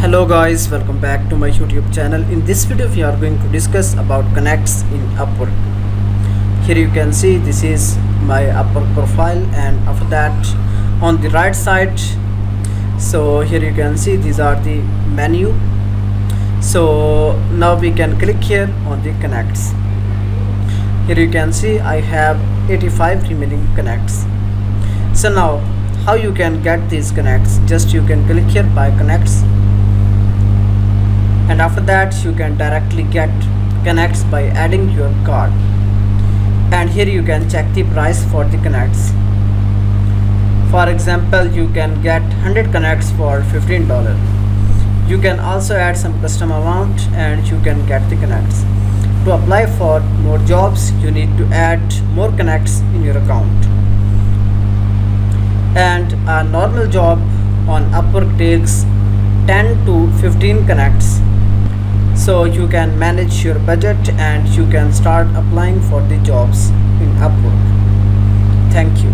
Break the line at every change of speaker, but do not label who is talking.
Hello guys, welcome back to my YouTube channel. In this video we are going to discuss about connects in Upwork. Here you can see this is my Upwork profile, and after that on the right side, so here you can see these are the menu. So now we can click here on the connects. Here you can see I have 85 remaining connects. So now how you can get these connects? Just you can click here by connects, and after that you can directly get connects by adding your card. And here you can check the price for the connects. For example, you can get 100 connects for $15. You can also add some custom amount and you can get the connects. To apply for more jobs, you need to add more connects in your account. And a normal job on Upwork takes 10 to 15 connects. So you can manage your budget and you can start applying for the jobs in Upwork. Thank you.